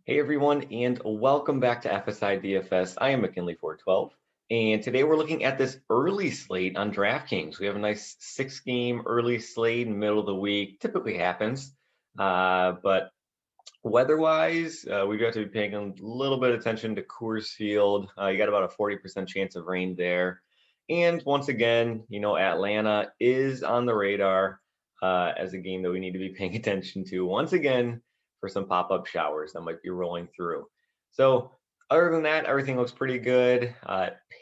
Hey everyone, and welcome back to FSI DFS. I am McKinley412, and today we're looking at this early slate on Draftkings. We have a nice 6-game early slate in the middle of the week. Typically happens, but weather-wise, we've got to be paying a little bit of attention to Coors Field. You got about a 40% chance of rain there, and once again, Atlanta is on the radar as a game that we need to be paying attention to. Once again for some pop-up showers that might be rolling through. So other than that, everything looks pretty good.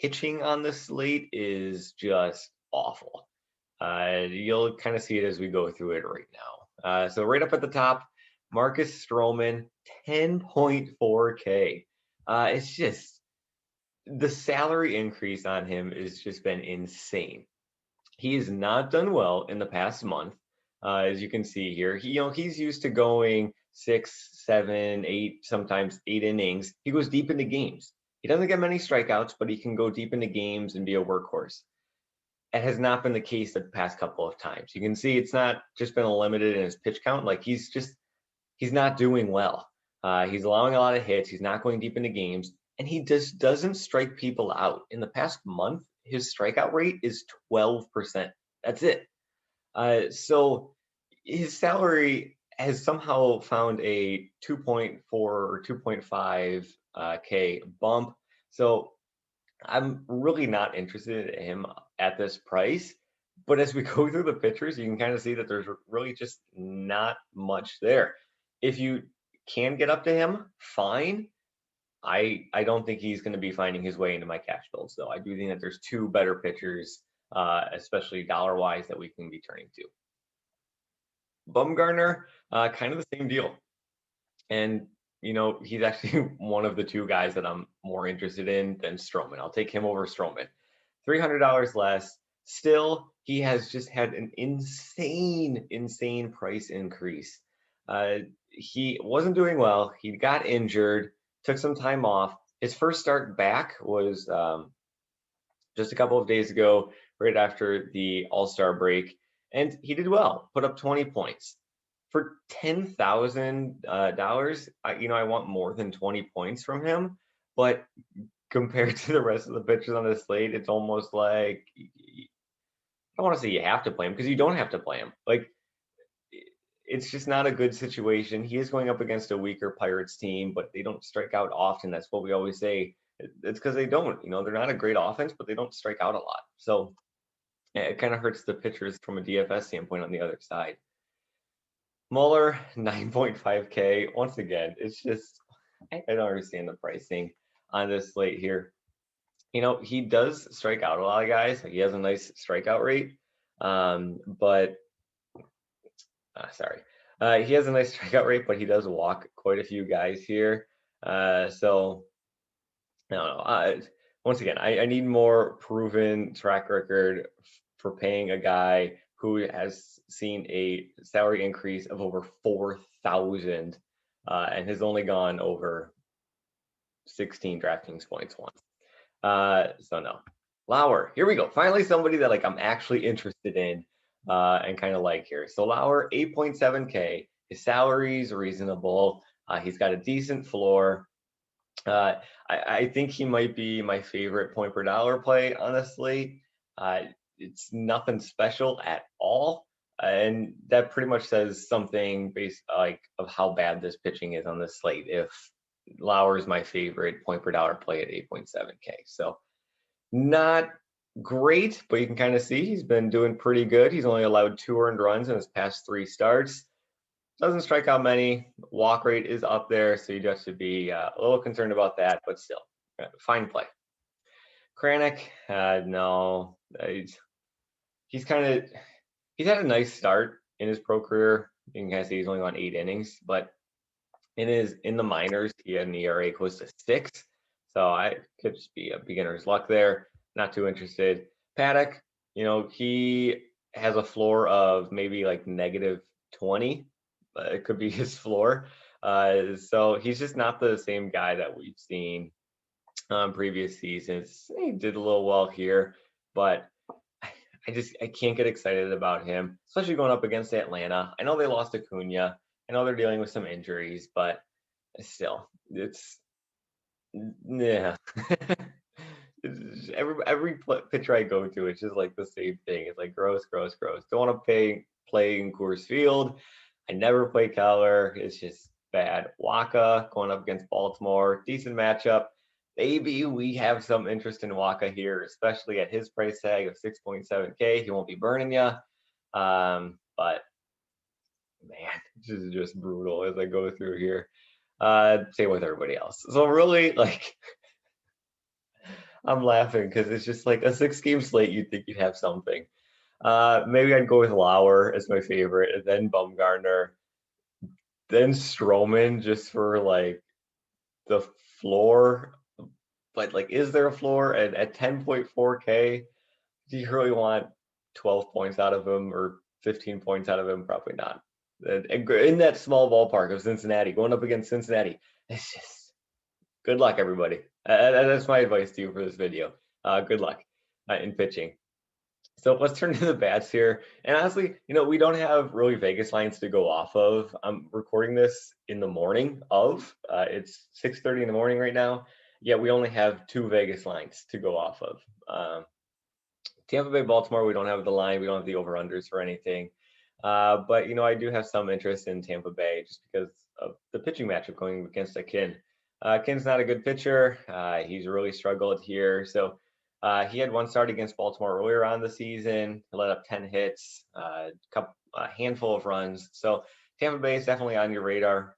Pitching on the slate is just awful. You'll kind of see it as we go through it right now. So right up at the top, Marcus Stroman, 10.4K. It's just the salary increase on him has just been insane. He has not done well in the past month, as you can see here. He's used to going 6, 7, 8, sometimes 8 innings. He goes deep into games. He doesn't get many strikeouts, but he can go deep into games and be a workhorse. It has not been the case the past couple of times. You can see it's not just been limited in his pitch count. Like he's not doing well. He's allowing a lot of hits. He's not going deep into games, and he just doesn't strike people out. In the past month, his strikeout rate is 12%. That's it. So his salary has somehow found a 2.4 or 2.5 K bump. So I'm really not interested in him at this price. But as we go through the pictures, you can kind of see that there's really just not much there. If you can get up to him, fine. I don't think he's going to be finding his way into my cash builds, though. I do think that there's two better pitchers, especially dollar-wise, that we can be turning to. Bumgarner, kind of the same deal. And, he's actually one of the two guys that I'm more interested in than Stroman. I'll take him over Stroman. $300 less. Still, he has just had an insane price increase. He wasn't doing well. He got injured, took some time off. His first start back was just a couple of days ago, right after the All-Star break, and he did well, put up 20 points. For $10,000, I want more than 20 points from him, but compared to the rest of the pitchers on the slate, it's almost like I don't want to say you have to play him because you don't have to play him. Like it's just not a good situation. He is going up against a weaker Pirates team, but they don't strike out often. That's what we always say. It's because they don't. They're not a great offense, but they don't strike out a lot. So it kind of hurts the pitchers from a DFS standpoint on the other side. Mueller, 9.5K. Once again, it's just I don't understand the pricing on this slate here. He does strike out a lot of guys. He has a nice strikeout rate, but he has a nice strikeout rate, but he does walk quite a few guys here. So I don't know. Once again, I need more proven track record for paying a guy who has seen a salary increase of over 4,000 and has only gone over 16 DraftKings points once. So no. Lauer, here we go. Finally, somebody that I'm actually interested in and kind of like here. So Lauer, 8.7K. His salary is reasonable. He's got a decent floor. I think he might be my favorite point per dollar play on the slate. It's nothing special at all. And that pretty much says something based of how bad this pitching is on the slate. If Lauer is my favorite point per dollar play at 8.7K. So not great, but you can kind of see he's been doing pretty good. He's only allowed 2 earned runs in his past 3 starts. Doesn't strike out many. Walk rate is up there, so you just should be a little concerned about that, but still, fine play. Kranick, no. He's had a nice start in his pro career. You can kind of see he's only gone 8 innings, but in the minors, he had an ERA close to 6. So I could just be a beginner's luck there. Not too interested. Paddock, he has a floor of maybe like -20. It could be his floor. So he's just not the same guy that we've seen previous seasons. He did a little well here, but I can't get excited about him, especially going up against Atlanta. I know they lost Acuna. I know they're dealing with some injuries, but still, it's yeah. Every pitcher I go to, it's just like the same thing. It's like gross, gross, gross. Don't want to play in Coors Field. I never play Keller. It's just bad. Waka going up against Baltimore, decent matchup. Maybe we have some interest in Waka here, especially at his price tag of 6.7K. He won't be burning you. But man, this is just brutal as I go through here. Same with everybody else. So really, like, I'm laughing because it's just like a 6-game slate. You'd think you'd have something. Maybe I'd go with Lauer as my favorite, and then Bumgarner, then Stroman just for like the floor. But like, is there a floor at 10.4K? Do you really want 12 points out of him or 15 points out of him? Probably not. And in that small ballpark of Cincinnati, going up against Cincinnati, it's just good luck, everybody. That's my advice to you for this video. Good luck in pitching. So let's turn to the bats here. And honestly, we don't have really Vegas lines to go off of. I'm recording this in the morning of. It's 6:30 in the morning right now. Yeah, we only have 2 Vegas lines to go off of. Tampa Bay, Baltimore, we don't have the line. We don't have the over-unders for anything. But, I do have some interest in Tampa Bay just because of the pitching matchup going against Akin. Akin's not a good pitcher. He's really struggled here. So he had one start against Baltimore earlier on the season. He let up 10 hits, a handful of runs. So Tampa Bay is definitely on your radar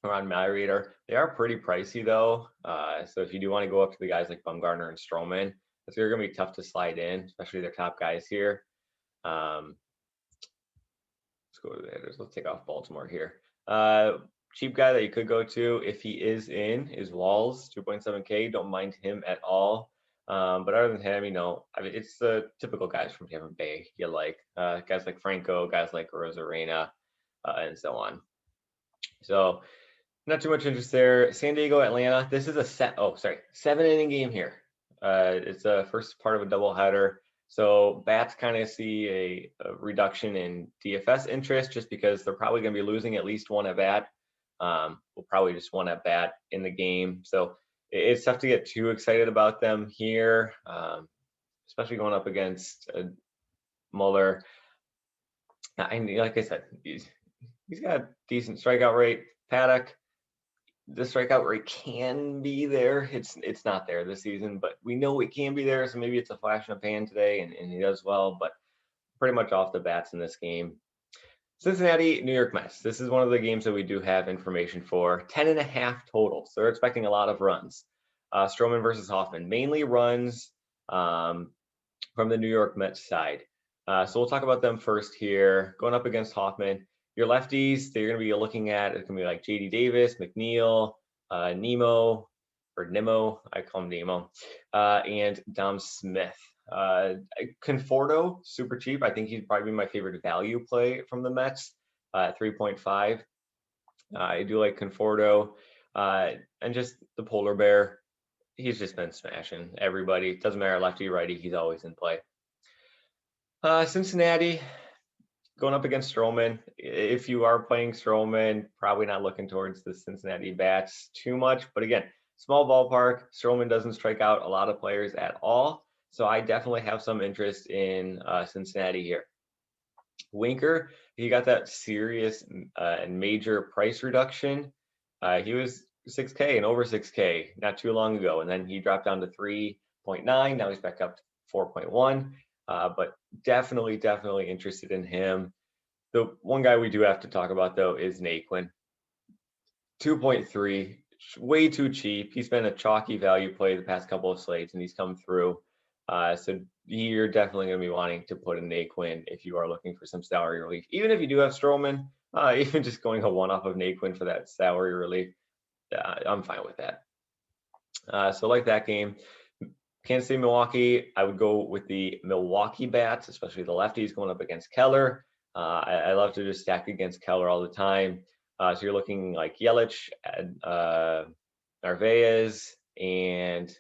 or on my radar. They are pretty pricey, though. So if you do want to go up to the guys like Bumgarner and Stroman, they're going to be tough to slide in, especially their top guys here. Let's go to the hitters. Let's take off Baltimore here. Cheap guy that you could go to if he is in is Walls, 2.7K. Don't mind him at all. But other than him, it's the typical guys from Tampa Bay. You like guys like Franco, guys like Rosarena, and so on. So not too much interest there. San Diego, Atlanta. This is a 7-inning game here. It's the first part of a doubleheader. So bats kind of see a reduction in DFS interest just because they're probably going to be losing at least one at bat. We'll probably just one at bat in the game. So it's tough to get too excited about them here, especially going up against Muller. Like I said, he's got a decent strikeout rate. Paddock, the strikeout rate can be there. It's not there this season, but we know it can be there. So maybe it's a flash in the pan today, and he does well. But pretty much off the bats in this game. Cincinnati, New York Mets. This is one of the games that we do have information for. 10.5 total. So they're expecting a lot of runs. Stroman versus Hoffman. Mainly runs from the New York Mets side. So we'll talk about them first here. Going up against Hoffman. Your lefties, they're going to be looking at, it's going to be like J.D. Davis, McNeil, Nemo, I call him Nemo, and Dom Smith. Conforto, super cheap. I think he'd probably be my favorite value play from the Mets at 3.5. I do like Conforto. And just the polar bear, he's just been smashing everybody. Doesn't matter lefty, righty, he's always in play. Cincinnati, going up against Stroman. If you are playing Stroman, probably not looking towards the Cincinnati bats too much. But again, small ballpark. Stroman doesn't strike out a lot of players at all. So I definitely have some interest in Cincinnati here. Winker, he got that serious and major price reduction. He was 6K and over 6K not too long ago. And then he dropped down to 3.9. Now he's back up to 4.1. But definitely interested in him. The one guy we do have to talk about, though, is Naquin. 2.3, way too cheap. He's been a chalky value play the past couple of slates, and he's come through. So you're definitely going to be wanting to put in Naquin if you are looking for some salary relief. Even if you do have Stroman, even just going a one-off of Naquin for that salary relief, I'm fine with that. So like that game. Kansas City, Milwaukee, I would go with the Milwaukee bats, especially the lefties going up against Keller. I love to just stack against Keller all the time. So you're looking like Yelich, Narvaez, and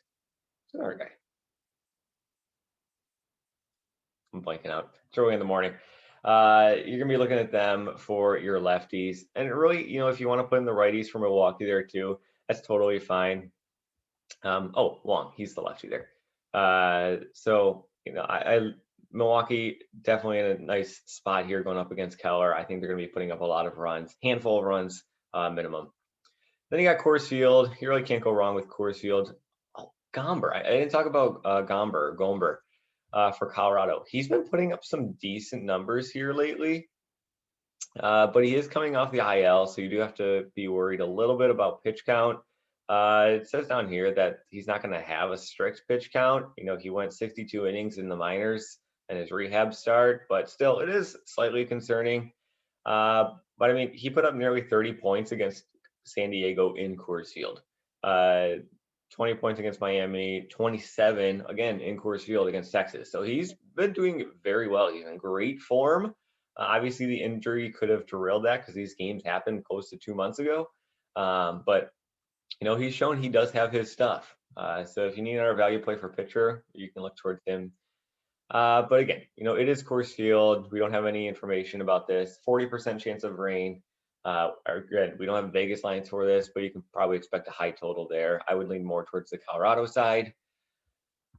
another guy. I'm blanking out. It's early in the morning. You're gonna be looking at them for your lefties, and really, if you want to put in the righties for Milwaukee there too, that's totally fine. Oh, Wong, he's the lefty there. So Milwaukee definitely in a nice spot here going up against Keller. I think they're going to be putting up a lot of runs, handful of runs minimum. Then you got Coors Field. You really can't go wrong with Coors Field. Oh, Gomber. I didn't talk about Gomber for Colorado. He's been putting up some decent numbers here lately, but he is coming off the IL, so you do have to be worried a little bit about pitch count. It says down here that he's not going to have a strict pitch count. He went 62 innings in the minors and his rehab start, but still, it is slightly concerning. But I mean, he put up nearly 30 points against San Diego in Coors Field. 20 points against Miami, 27 again in Coors Field against Texas. So he's been doing very well. He's in great form. Obviously, the injury could have derailed that because these games happened close to 2 months ago. But he's shown he does have his stuff. So if you need another value play for pitcher, you can look towards him. But again, it is Coors Field. We don't have any information about this. 40% chance of rain. Again, we don't have Vegas lines for this, but you can probably expect a high total there. I would lean more towards the Colorado side.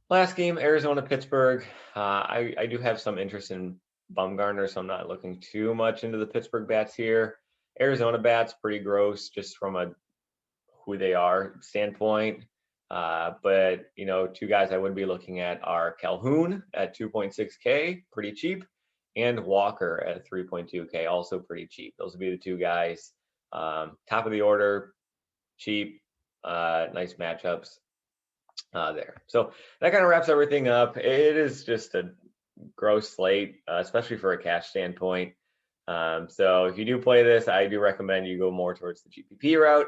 Last game, Arizona-Pittsburgh. I do have some interest in Bumgarner, so I'm not looking too much into the Pittsburgh bats here. Arizona bats, pretty gross just from a who they are standpoint. But two guys I would be looking at are Calhoun at 2.6K, pretty cheap, and Walker at 3.2K, also pretty cheap. Those would be the two guys. Top of the order, cheap, nice matchups there. So that kind of wraps everything up. It is just a gross slate, especially for a cash standpoint. So if you do play this, I do recommend you go more towards the GPP route.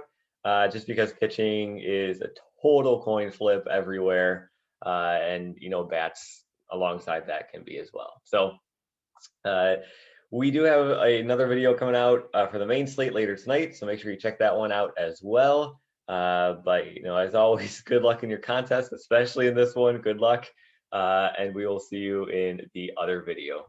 Just because pitching is a total coin flip everywhere, and bats alongside that can be as well. So we do have another video coming out for the main slate later tonight, so make sure you check that one out as well. But as always, good luck in your contest, especially in this one. Good luck, and we will see you in the other video.